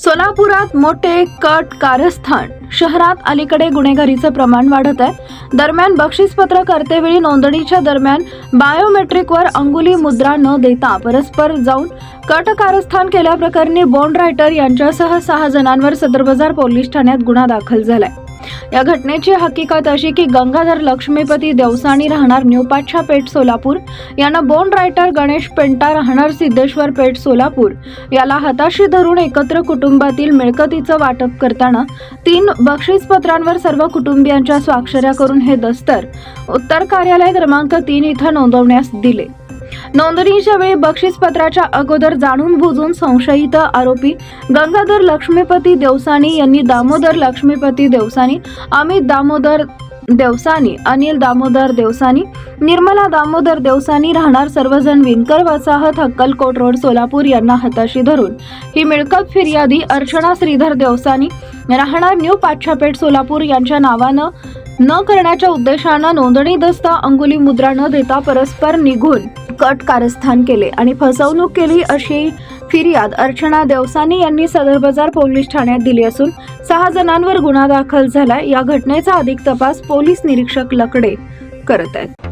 सोलापुरात मोठे कट कारस्थान. शहरात अलीकडे गुन्हेगारीचं प्रमाण वाढत आहे. दरम्यान बक्षीसपत्र करतेवेळी नोंदणीच्या दरम्यान बायोमेट्रिकवर अंगुली मुद्रा न देता परस्पर जाऊन कट कारस्थान केल्याप्रकरणी बॉन्ड रायटर यांच्यासह 6 जणांवर सदर बाजार पोलीस ठाण्यात गुन्हा दाखल झालाय. या घटनेची हकीकत अशी की गंगाधर लक्ष्मीपती देवसानी राहणार न्यू पातशा पेठ सोलापूर यांना बॉन्ड रायटर गणेश पेंटा राहणार सिद्धेश्वर पेठ सोलापूर याला हाताशी धरून एकत्र कुटुंबातील मिळकतीचं वाटप करताना 3 बक्षीसपत्रांवर सर्व कुटुंबियांच्या स्वाक्षऱ्या करून हे दस्तर उत्तर कार्यालय क्रमांक 3 इथं नोंदवण्यास दिले. नोंदणीच्या वेळी बक्षीसपत्राच्या अगोदर जाणून बुजून संशयित आरोपी गंगाधर लक्ष्मीपती देवसानी यांनी दामोदर लक्ष्मीपती देवसानी, अमित दामोदर देवसानी, अनिल दामोदर देवसानी, निर्मला दामोदर देवसानी राहणार सर्वजण विणकर वसाहत अक्कलकोट रोड सोलापूर यांना हाताशी धरून ही मिळकत फिर्यादी अर्चना श्रीधर देवसानी राहणार न्यू पातशा पेठ सोलापूर यांच्या नावानं न करण्याच्या उद्देशानं नोंदणी दस्ता अंगुली मुद्रा न देता परस्पर निघून कट कारस्थान केले आणि फसवणूक केली अशी फिर्याद अर्चना देवसानी यांनी सदर बाजार पोलीस ठाण्यात दिली असून 6 जणांवर गुन्हा दाखल झालाय. या घटनेचा अधिक तपास पोलीस निरीक्षक लकडे करत आहेत.